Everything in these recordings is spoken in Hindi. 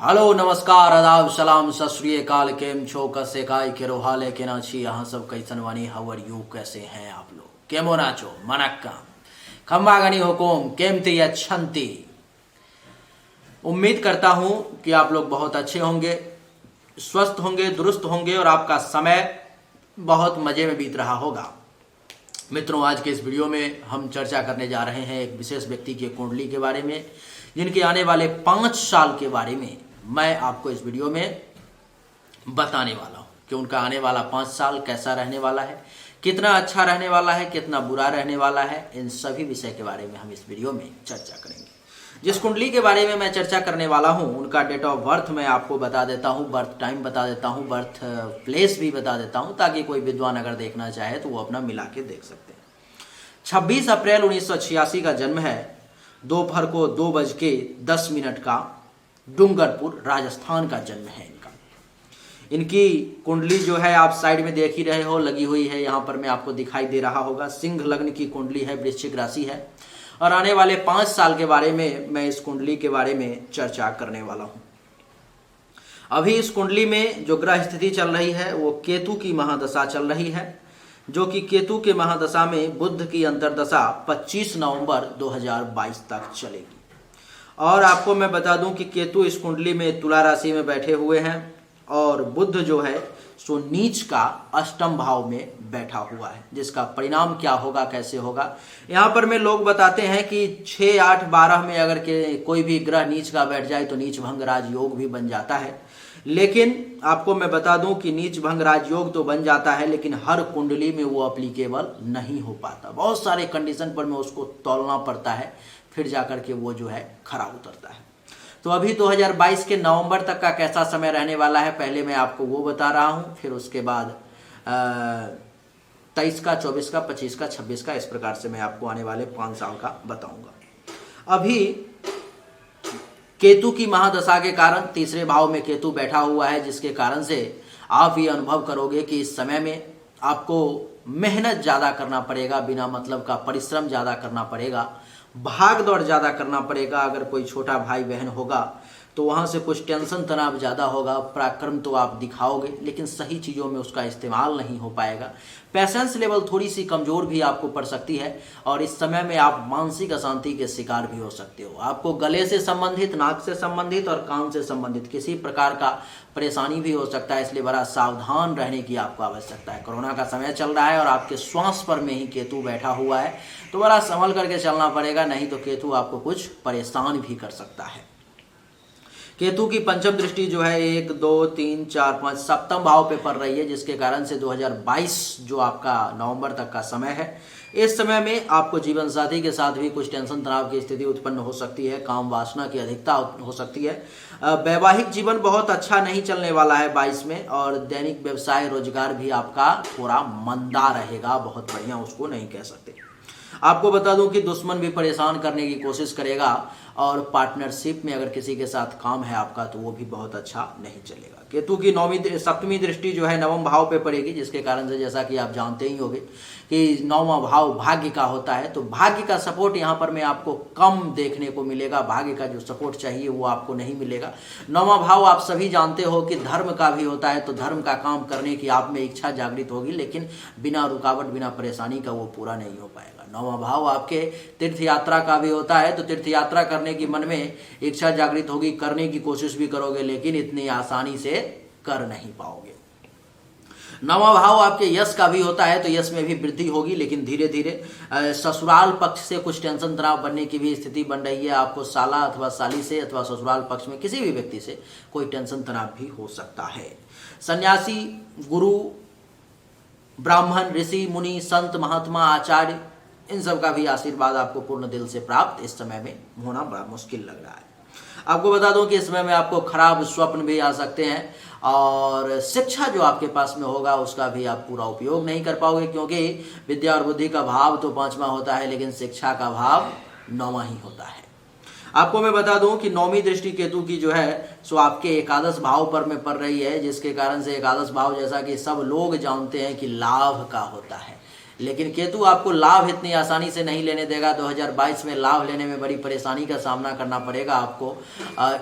हेलो नमस्कार आदाब सलाम सत श्री अकाल केम छो कसे काय केरो हाले के ना छी यहाँ सब कैसन वानी हाउ आर यू कैसे हैं आप लोग केमो नाचो मनक्का खम्बा गनी हुकुम केमती अच्छंती। उम्मीद करता हूँ कि आप लोग बहुत अच्छे होंगे, स्वस्थ होंगे, दुरुस्त होंगे और आपका समय बहुत मज़े में बीत रहा होगा। मित्रों, आज के इस वीडियो में हम चर्चा करने जा रहे हैं एक विशेष व्यक्ति की कुंडली के बारे में, जिनके आने वाले 5 साल के बारे में मैं आपको इस वीडियो में बताने वाला हूं कि उनका आने वाला 5 साल कैसा रहने वाला है, कितना अच्छा रहने वाला है, कितना बुरा रहने वाला है। इन सभी विषय के बारे में हम इस वीडियो में चर्चा करेंगे। जिस कुंडली के बारे में मैं चर्चा करने वाला हूं उनका डेट ऑफ बर्थ मैं आपको बता देता हूं, बर्थ टाइम बता देता हूं, बर्थ प्लेस भी बता देता हूं, ताकि कोई विद्वान अगर देखना चाहे तो वो अपना मिला के देख सकते हैं। 26 अप्रैल 1986 का जन्म है। दोपहर को 2:10 का डूंगरपुर राजस्थान का जन्म है इनका। इनकी कुंडली जो है आप साइड में देख ही रहे हो, लगी हुई है, यहाँ पर मैं आपको दिखाई दे रहा होगा। सिंह लग्न की कुंडली है, वृश्चिक राशि है और आने वाले 5 साल के बारे में मैं इस कुंडली के बारे में चर्चा करने वाला हूँ। अभी इस कुंडली में जो ग्रह स्थिति चल रही है वो केतु की महादशा चल रही है, जो कि केतु के महादशा में बुध की अंतरदशा 25 नवंबर 2022 तक चलेगी। और आपको मैं बता दूं कि केतु इस कुंडली में तुला राशि में बैठे हुए हैं और बुध जो है सो नीच का अष्टम भाव में बैठा हुआ है, जिसका परिणाम क्या होगा, कैसे होगा। यहाँ पर में लोग बताते हैं कि 6, 8, 12 में अगर के कोई भी ग्रह नीच का बैठ जाए तो नीच भंग राजयोग भी बन जाता है। लेकिन आपको मैं बता दूं कि नीच भंग राजयोग तो बन जाता है, लेकिन हर कुंडली में वो अप्लीकेबल नहीं हो पाता। बहुत सारे कंडीशन पर में उसको तौलना पड़ता है, फिर जाकर के वो जो है खरा उतरता है। तो अभी 2022 के नवंबर तक का कैसा समय रहने वाला है पहले मैं आपको वो बता रहा हूँ, फिर उसके बाद 23 का, 24 का, 25 का, 26 का, इस प्रकार से मैं आपको आने वाले 5 साल का बताऊंगा। अभी केतु की महादशा के कारण तीसरे भाव में केतु बैठा हुआ है, जिसके कारण से आप ये अनुभव करोगे कि इस समय में आपको मेहनत ज़्यादा करना पड़ेगा, बिना मतलब का परिश्रम ज़्यादा करना पड़ेगा, भाग दौड़ ज़्यादा करना पड़ेगा। अगर कोई छोटा भाई बहन होगा तो वहाँ से कुछ टेंशन तनाव ज़्यादा होगा। पराक्रम तो आप दिखाओगे लेकिन सही चीज़ों में उसका इस्तेमाल नहीं हो पाएगा। पैसेंस लेवल थोड़ी सी कमज़ोर भी आपको पड़ सकती है और इस समय में आप मानसिक अशांति के शिकार भी हो सकते हो। आपको गले से संबंधित, नाक से संबंधित और कान से संबंधित किसी प्रकार का परेशानी भी हो सकता है, इसलिए बड़ा सावधान रहने की आपको आवश्यकता है। कोरोना का समय चल रहा है और आपके श्वास पर में ही केतु बैठा हुआ है, तो बड़ा संभल करके चलना पड़ेगा, नहीं तो केतु आपको कुछ परेशान भी कर सकता है। केतु की पंचम दृष्टि जो है 1, 2, 3, 4, 5 सप्तम भाव पे पड़ रही है, जिसके कारण से 2022 जो आपका नवंबर तक का समय है, इस समय में आपको जीवन साथी के साथ भी कुछ टेंशन तनाव की स्थिति उत्पन्न हो सकती है, काम वासना की अधिकता हो सकती है। वैवाहिक जीवन बहुत अच्छा नहीं चलने वाला है 22 में और दैनिक व्यवसाय रोजगार भी आपका थोड़ा मंदा रहेगा, बहुत बढ़िया उसको नहीं कह सकते। आपको बता दूं कि दुश्मन भी परेशान करने की कोशिश करेगा और पार्टनरशिप में अगर किसी के साथ काम है आपका तो वो भी बहुत अच्छा नहीं चलेगा। केतु की 7वीं दृष्टि जो है 9वें भाव पे पड़ेगी, जिसके कारण से जैसा कि आप जानते ही होंगे कि 9वां भाव भाग्य का होता है, तो भाग्य का सपोर्ट यहाँ पर में आपको कम देखने को मिलेगा। भाग्य का जो सपोर्ट चाहिए वो आपको नहीं मिलेगा। 9वां भाव आप सभी जानते हो कि धर्म का भी होता है, तो धर्म का काम करने की आप में इच्छा जागृत होगी, लेकिन बिना रुकावट, बिना परेशानी का वो पूरा नहीं हो पाएगा। 9वां भाव आपके तीर्थ यात्रा का भी होता है, तो तीर्थ यात्रा करने की मन में इच्छा जागृत होगी, करने की कोशिश भी करोगे, लेकिन इतनी आसानी से कर नहीं पाओगे। 9वां भाव आपके यश का भी होता है, तो यश में भी वृद्धि होगी, लेकिन धीरे धीरे ससुराल पक्ष से कुछ टेंशन तनाव बनने की भी स्थिति बन रही है। आपको साला अथवा साली से अथवा ससुराल पक्ष में किसी भी व्यक्ति से कोई टेंशन तनाव भी हो सकता है। सन्यासी, गुरु, ब्राह्मण, ऋषि, मुनि, संत, महात्मा, आचार्य, इन सब का भी आशीर्वाद आपको पूर्ण दिल से प्राप्त इस समय में होना बड़ा मुश्किल लग रहा है। आपको बता दूं कि इस समय में आपको खराब स्वप्न भी आ सकते हैं और शिक्षा जो आपके पास में होगा उसका भी आप पूरा उपयोग नहीं कर पाओगे, क्योंकि विद्या और बुद्धि का भाव तो 5वां होता है, लेकिन शिक्षा का भाव 9वां ही होता है। आपको मैं बता दूं कि 9वीं दृष्टि केतु की जो है सो आपके एकादश भाव पर में पड़ रही है, जिसके कारण से एकादश भाव जैसा कि सब लोग जानते हैं कि लाभ का होता है। लेकिन केतु आपको लाभ इतनी आसानी से नहीं लेने देगा। 2022 में लाभ लेने में बड़ी परेशानी का सामना करना पड़ेगा आपको।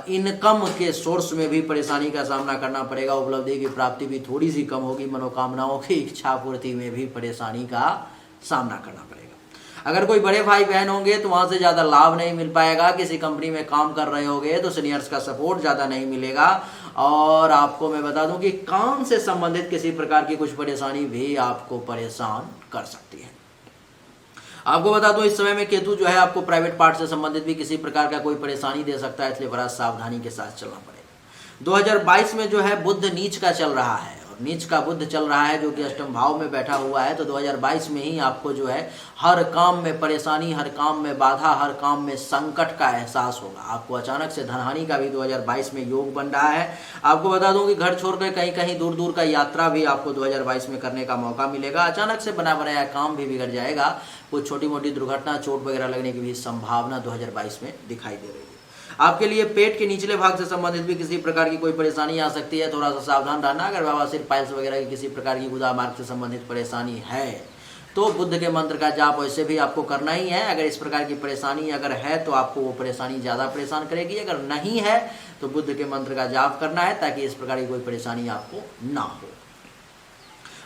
इनकम के सोर्स में भी परेशानी का सामना करना पड़ेगा। उपलब्धि की प्राप्ति भी थोड़ी सी कम होगी। मनोकामनाओं की इच्छा पूर्ति में भी परेशानी का सामना करना पड़ेगा। अगर कोई बड़े भाई बहन होंगे तो वहाँ से ज़्यादा लाभ नहीं मिल पाएगा। किसी कंपनी में काम कर रहे होंगे तो सीनियर्स का सपोर्ट ज़्यादा नहीं मिलेगा। और आपको मैं बता दूं कि काम से संबंधित किसी प्रकार की कुछ परेशानी भी आपको परेशान कर सकती है। आपको बता दूं इस समय में केतु जो है आपको प्राइवेट पार्ट से संबंधित भी किसी प्रकार का कोई परेशानी दे सकता है, इसलिए बड़ा सावधानी के साथ चलना पड़ेगा। 2022 में जो है बुध नीच का चल रहा है, नीच का बुध चल रहा है जो कि अष्टम भाव में बैठा हुआ है। तो 2022 में ही आपको जो है हर काम में परेशानी, हर काम में बाधा, हर काम में संकट का एहसास होगा। आपको अचानक से धनहानि का भी 2022 में योग बन रहा है। आपको बता दूं कि घर छोड़कर कहीं कहीं दूर दूर का यात्रा भी आपको 2022 में करने का मौका मिलेगा। अचानक से बना बनाया काम भी बिगड़ जाएगा। कुछ छोटी मोटी दुर्घटना, चोट वगैरह लगने की भी संभावना 2022 में दिखाई दे रही है। आपके लिए पेट के निचले भाग से संबंधित भी किसी प्रकार की कोई परेशानी आ सकती है, थोड़ा सा सावधान रहना। अगर बवासीर, पाइल्स वगैरह की किसी प्रकार की गुदा मार्ग से संबंधित परेशानी है तो बुद्ध के मंत्र का जाप वैसे भी आपको करना ही है। अगर इस प्रकार की परेशानी अगर है तो आपको वो परेशानी ज़्यादा परेशान करेगी। अगर नहीं है तो बुद्ध के मंत्र का जाप करना है ताकि इस प्रकार की कोई परेशानी आपको ना हो।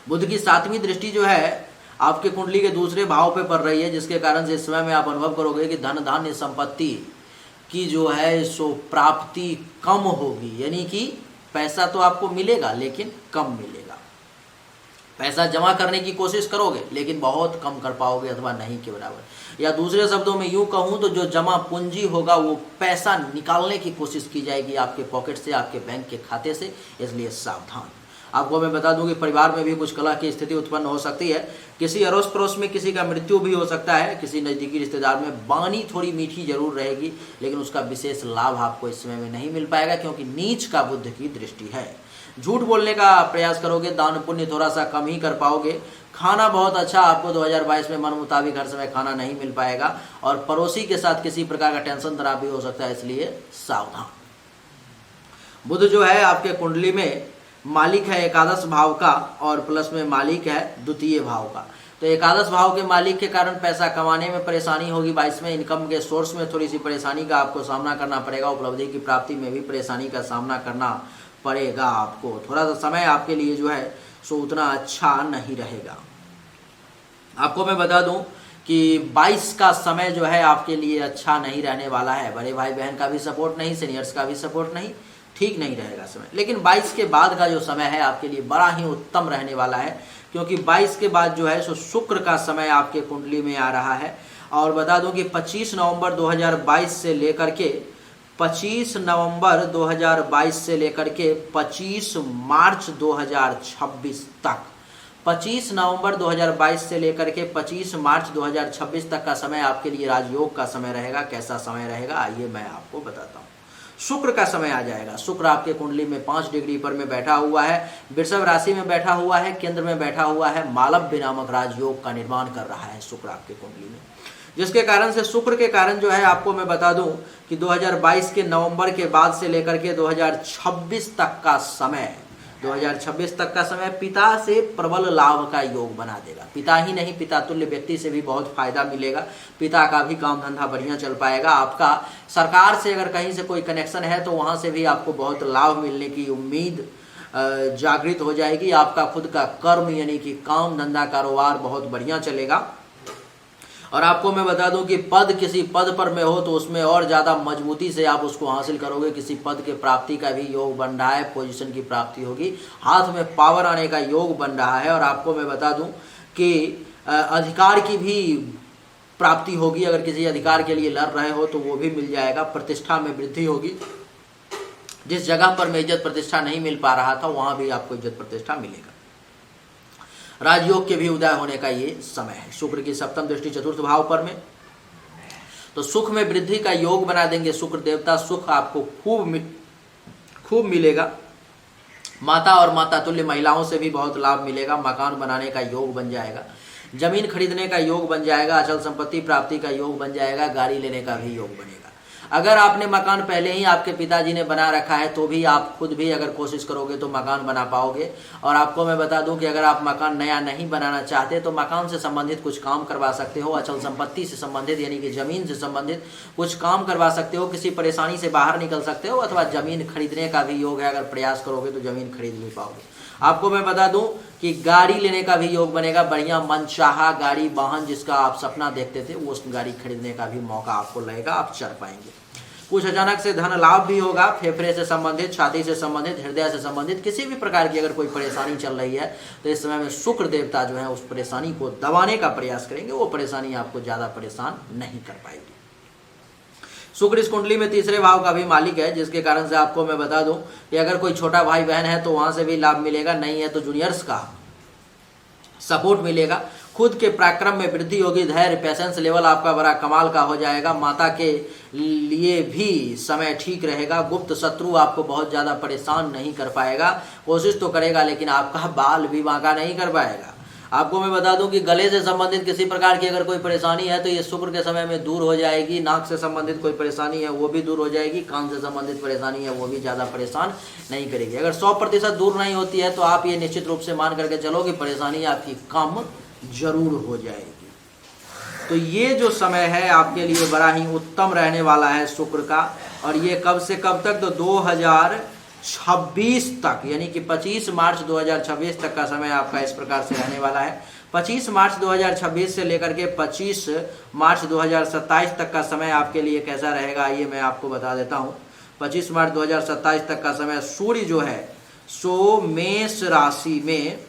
बुद्ध की 7वीं दृष्टि जो है आपके कुंडली के दूसरे भाव पे पड़ रही है, जिसके कारण से इस समय में आप अनुभव करोगे कि धन धान्य संपत्ति की जो है सो प्राप्ति कम होगी। यानी कि पैसा तो आपको मिलेगा लेकिन कम मिलेगा। पैसा जमा करने की कोशिश करोगे लेकिन बहुत कम कर पाओगे अथवा नहीं के बराबर। या दूसरे शब्दों में यूं कहूं तो जो जमा पूंजी होगा वो पैसा निकालने की कोशिश की जाएगी आपके पॉकेट से, आपके बैंक के खाते से, इसलिए सावधान। आपको मैं बता दूं कि परिवार में भी कुछ कलह की स्थिति उत्पन्न हो सकती है। किसी अड़ोस पड़ोस में किसी का मृत्यु भी हो सकता है। किसी नज़दीकी रिश्तेदार में वाणी थोड़ी मीठी जरूर रहेगी, लेकिन उसका विशेष लाभ आपको इस समय में नहीं मिल पाएगा क्योंकि नीच का बुध की दृष्टि है। झूठ बोलने का प्रयास करोगे, दान पुण्य थोड़ा सा कम ही कर पाओगे। खाना बहुत अच्छा आपको 2022 में मन मुताबिक हर समय खाना नहीं मिल पाएगा। और पड़ोसी के साथ किसी प्रकार का टेंशन तनाव भी हो सकता है, इसलिए सावधान। बुध जो है आपके कुंडली में मालिक है एकादश भाव का और प्लस में मालिक है द्वितीय भाव का। तो एकादश भाव के मालिक के कारण पैसा कमाने में परेशानी होगी। 22 में इनकम के सोर्स में थोड़ी सी परेशानी का आपको सामना करना पड़ेगा। उपलब्धि की प्राप्ति में भी परेशानी का सामना करना पड़ेगा आपको। थोड़ा सा समय आपके लिए जो है सो उतना अच्छा नहीं रहेगा। आपको मैं बता दूं कि 22 का समय जो है आपके लिए अच्छा नहीं रहने वाला है। बड़े भाई बहन का भी सपोर्ट नहीं, सीनियर्स का भी सपोर्ट नहीं, ठीक नहीं रहेगा समय। लेकिन 22 के बाद का जो समय है आपके लिए बड़ा ही उत्तम रहने वाला है, क्योंकि 22 के बाद जो है सो शुक्र का समय आपके कुंडली में आ रहा है। और बता दूं कि 25 नवंबर 2022 से लेकर के 25 नवंबर 2022 से लेकर के 25 मार्च 2026 तक, 25 नवंबर 2022 से लेकर के 25 मार्च 2026 तक का समय आपके लिए राजयोग का समय रहेगा। कैसा समय रहेगा आइए मैं आपको बताता हूँ। शुक्र का समय आ जाएगा। शुक्र आपके कुंडली में 5 डिग्री पर में बैठा हुआ है, वृषभ राशि में बैठा हुआ है, केंद्र में बैठा हुआ है, मालव्य नामक राजयोग का निर्माण कर रहा है शुक्र आपके कुंडली में। जिसके कारण से शुक्र के कारण जो है आपको मैं बता दूं कि 2022 के नवंबर के बाद से लेकर के 2026 तक का समय, 2026 तक का समय पिता से प्रबल लाभ का योग बना देगा। पिता ही नहीं, पिता तुल्य व्यक्ति से भी बहुत फायदा मिलेगा। पिता का भी काम धंधा बढ़िया चल पाएगा। आपका सरकार से अगर कहीं से कोई कनेक्शन है तो वहां से भी आपको बहुत लाभ मिलने की उम्मीद जागृत हो जाएगी। आपका खुद का कर्म यानी कि काम धंधा कारोबार बहुत बढ़िया चलेगा। और आपको मैं बता दूं कि किसी पद पर में हो तो उसमें और ज़्यादा मजबूती से आप उसको हासिल करोगे। किसी पद के प्राप्ति का भी योग बन रहा है, पोजीशन की प्राप्ति होगी, हाथ में पावर आने का योग बन रहा है। और आपको मैं बता दूं कि अधिकार की भी प्राप्ति होगी। अगर किसी अधिकार के लिए लड़ रहे हो तो वो भी मिल जाएगा। प्रतिष्ठा में वृद्धि होगी। जिस जगह पर में इज्जत प्रतिष्ठा नहीं मिल पा रहा था वहाँ भी आपको इज्जत प्रतिष्ठा मिलेगा। राजयोग के भी उदय होने का ये समय है। शुक्र की 7वीं दृष्टि 4th भाव पर में, तो सुख में वृद्धि का योग बना देंगे शुक्र देवता। सुख आपको खूब मिलेगा। माता और माता तुल्य महिलाओं से भी बहुत लाभ मिलेगा। मकान बनाने का योग बन जाएगा, जमीन खरीदने का योग बन जाएगा, अचल संपत्ति प्राप्ति का योग बन जाएगा, गाड़ी लेने का भी योग बनेगा। अगर आपने मकान पहले ही आपके पिताजी ने बना रखा है तो भी आप खुद भी अगर कोशिश करोगे तो मकान बना पाओगे। और आपको मैं बता दूं कि अगर आप मकान नया नहीं बनाना चाहते तो मकान से संबंधित कुछ काम करवा सकते हो, अचल संपत्ति से संबंधित यानी कि जमीन से संबंधित कुछ काम करवा सकते हो, किसी परेशानी से बाहर निकल सकते हो, अथवा जमीन खरीदने का भी योग है। अगर प्रयास करोगे तो जमीन खरीद भी पाओगे। आपको मैं बता दूं कि गाड़ी लेने का भी योग बनेगा, बढ़िया मनचाहा गाड़ी वाहन जिसका आप सपना देखते थे वो उस गाड़ी खरीदने का भी मौका आपको लगेगा, आप चढ़ पाएंगे। कुछ अचानक से धन लाभ भी होगा, फेफड़े से संबंधित, छाती से संबंधित, हृदय से संबंधित किसी भी प्रकार की अगर कोई परेशानी चल रही है तो इस समय में शुक्र देवता जो है उस परेशानी को दबाने का प्रयास करेंगे, वो परेशानी आपको ज्यादा परेशान नहीं कर पाएगी। शुक्र इस कुंडली में तीसरे भाव का भी मालिक है, जिसके कारण से आपको मैं बता दूं कि अगर कोई छोटा भाई बहन है तो वहां से भी लाभ मिलेगा, नहीं है तो जूनियर्स का सपोर्ट मिलेगा। खुद के पराक्रम में वृद्धि होगी, धैर्य पेशेंस लेवल आपका बड़ा कमाल का हो जाएगा। माता के लिए भी समय ठीक रहेगा। गुप्त शत्रु आपको बहुत ज़्यादा परेशान नहीं कर पाएगा, कोशिश तो करेगा लेकिन आपका बाल भी बांका नहीं कर पाएगा। आपको मैं बता दूं कि गले से संबंधित किसी प्रकार की अगर कोई परेशानी है तो ये शुक्र के समय में दूर हो जाएगी। नाक से संबंधित कोई परेशानी है वो भी दूर हो जाएगी। कान से संबंधित परेशानी है वो भी ज़्यादा परेशान नहीं करेगी। अगर 100% दूर नहीं होती है तो आप ये निश्चित रूप से मान करके चलो कि परेशानी आपकी कम जरूर हो जाएगी। तो ये जो समय है आपके लिए बड़ा ही उत्तम रहने वाला है शुक्र का। और ये कब से कब तक, तो 2026 तक, यानी कि 25 मार्च 2026 तक का समय आपका इस प्रकार से रहने वाला है। 25 मार्च 2026 से लेकर के 25 मार्च 2027 तक का समय आपके लिए कैसा रहेगा ये मैं आपको बता देता हूँ। 25 मार्च 2027 तक का समय सूर्य जो है सो मेष राशि में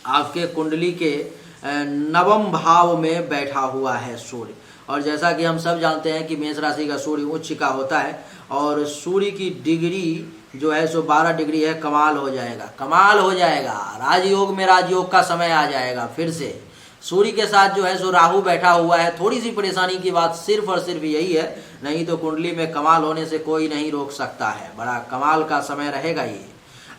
आपके कुंडली के नवम भाव में बैठा हुआ है सूर्य। और जैसा कि हम सब जानते हैं कि मेष राशि का सूर्य उच्च का होता है और सूर्य की डिग्री जो है सो 12 डिग्री है। कमाल हो जाएगा, कमाल हो जाएगा। राजयोग में राजयोग का समय आ जाएगा फिर से। सूर्य के साथ जो है सो राहु बैठा हुआ है। थोड़ी सी परेशानी की बात सिर्फ और सिर्फ यही है, नहीं तो कुंडली में कमाल होने से कोई नहीं रोक सकता है। बड़ा कमाल का समय रहेगा ये।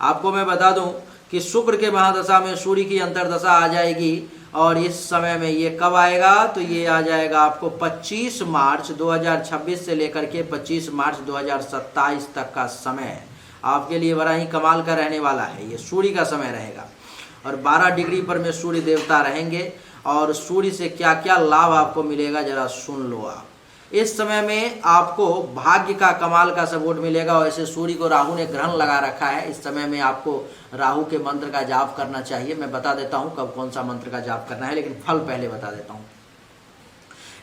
आपको मैं बता दूं कि शुक्र के महादशा में सूर्य की अंतर्दशा आ जाएगी। और इस समय में ये कब आएगा, तो ये आ जाएगा आपको 25 मार्च 2026 से लेकर के 25 मार्च 2027 तक का समय आपके लिए बड़ा ही कमाल का रहने वाला है। ये सूर्य का समय रहेगा और 12 डिग्री पर में सूर्य देवता रहेंगे। और सूर्य से क्या क्या लाभ आपको मिलेगा जरा सुन लो आप। इस समय में आपको भाग्य का कमाल का सपोर्ट मिलेगा। वैसे सूर्य को राहु ने ग्रहण लगा रखा है। इस समय में आपको राहु के मंत्र का जाप करना चाहिए। मैं बता देता हूं कब कौन सा मंत्र का जाप करना है, लेकिन फल पहले बता देता हूं।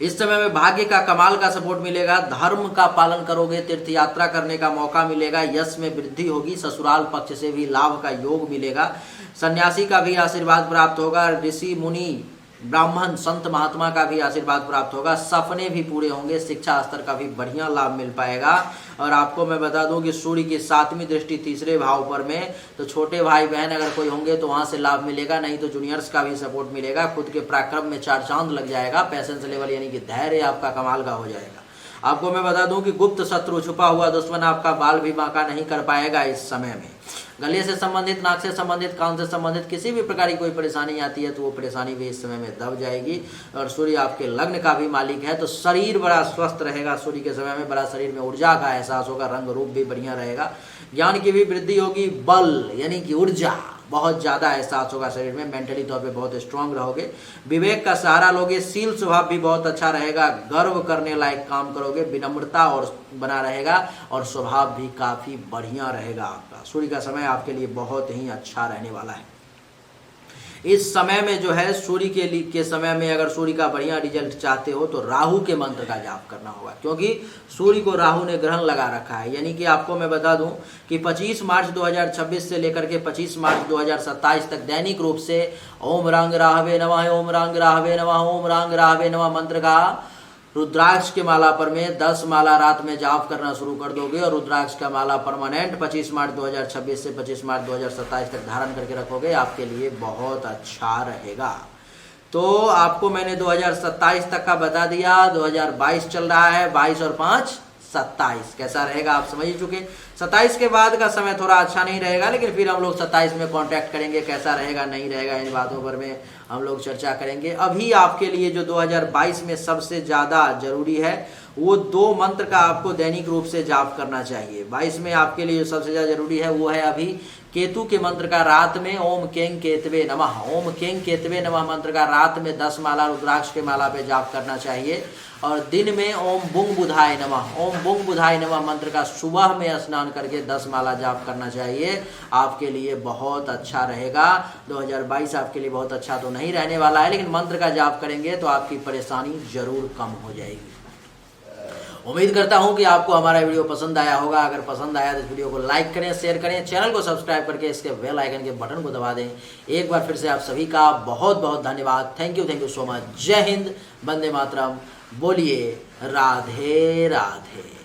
इस समय में भाग्य का कमाल का सपोर्ट मिलेगा। धर्म का पालन करोगे, तीर्थ यात्रा करने का मौका मिलेगा, यश में वृद्धि होगी, ससुराल पक्ष से भी लाभ का योग मिलेगा, सन्यासी का भी आशीर्वाद प्राप्त होगा, ऋषि मुनि ब्राह्मण संत महात्मा का भी आशीर्वाद प्राप्त होगा, सपने भी पूरे होंगे, शिक्षा स्तर का भी बढ़िया लाभ मिल पाएगा। और आपको मैं बता दूं कि सूर्य की 7वीं दृष्टि तीसरे भाव पर में, तो छोटे भाई बहन अगर कोई होंगे तो वहां से लाभ मिलेगा, नहीं तो जूनियर्स का भी सपोर्ट मिलेगा। खुद के पराक्रम में 4 चांद लग जाएगा। पेशेंस लेवल यानी कि धैर्य आपका कमाल का हो जाएगा। आपको मैं बता दूं कि गुप्त शत्रु, छुपा हुआ दुश्मन आपका बाल भी बांका नहीं कर पाएगा इस समय में। गले से संबंधित, नाक से संबंधित, कान से संबंधित किसी भी प्रकार की कोई परेशानी आती है तो वो परेशानी भी इस समय में दब जाएगी। और सूर्य आपके लग्न का भी मालिक है तो शरीर बड़ा स्वस्थ रहेगा। सूर्य के समय में बड़ा शरीर में ऊर्जा का एहसास होगा, रंग रूप भी बढ़िया रहेगा, ज्ञान की भी वृद्धि होगी, बल यानी कि ऊर्जा बहुत ज़्यादा एहसास होगा शरीर में, मेंटली तौर पे बहुत स्ट्रांग रहोगे, विवेक का सहारा लोगे, शील स्वभाव भी बहुत अच्छा रहेगा, गर्व करने लायक काम करोगे, विनम्रता और बना रहेगा और स्वभाव भी काफ़ी बढ़िया रहेगा आपका। सूर्य का समय आपके लिए बहुत ही अच्छा रहने वाला है। इस समय में जो है सूर्य के समय में अगर सूर्य का बढ़िया रिजल्ट चाहते हो तो राहु के मंत्र का जाप करना होगा, क्योंकि सूर्य को राहु ने ग्रहण लगा रखा है। यानी कि आपको मैं बता दूं कि 25 मार्च 2026 से लेकर के 25 मार्च 2027 तक दैनिक रूप से ओम रंग राहवे नमः, ओम रंग राहवे नमः, ओम रंग राहवे नमः मंत्र का रुद्राक्ष के माला पर में 10 माला रात में जाप करना शुरू कर दोगे और रुद्राक्ष का माला परमानेंट 25 मार्च 2026 से 25 मार्च 2027 तक धारण करके रखोगे, आपके लिए बहुत अच्छा रहेगा। तो आपको मैंने 2027 तक का बता दिया। 2022 चल रहा है, 22 और 5 27 कैसा रहेगा आप समझ ही चुके। 27 के बाद का समय थोड़ा अच्छा नहीं रहेगा, लेकिन फिर हम लोग 27 में कांटेक्ट करेंगे कैसा रहेगा नहीं रहेगा, इन बातों पर में हम लोग चर्चा करेंगे। अभी आपके लिए जो 2022 में सबसे ज़्यादा जरूरी है वो 2 मंत्र का आपको दैनिक रूप से जाप करना चाहिए। 22 में आपके लिए जो सबसे ज़्यादा जरूरी है वो है अभी केतु के मंत्र का रात में ओम केंग केतवे नमः, ओम केंग केतवे नमः मंत्र का रात में 10 माला रुद्राक्ष के माला पे जाप करना चाहिए। और दिन में ओम बुंग बुधाय नमः, ओम बुंग बुधाय नमः मंत्र का सुबह में स्नान करके 10 माला जाप करना चाहिए। आपके लिए बहुत अच्छा रहेगा। 2022 आपके लिए बहुत अच्छा तो नहीं रहने वाला है, लेकिन मंत्र का जाप करेंगे तो आपकी परेशानी जरूर कम हो जाएगी। उम्मीद करता हूं कि आपको हमारा वीडियो पसंद आया होगा। अगर पसंद आया तो इस वीडियो को लाइक करें, शेयर करें, चैनल को सब्सक्राइब करके इसके बेल आइकन के बटन को दबा दें। एक बार फिर से आप सभी का बहुत बहुत धन्यवाद। Thank you so much. जय हिंद, वंदे मातरम। बोलिए राधे राधे।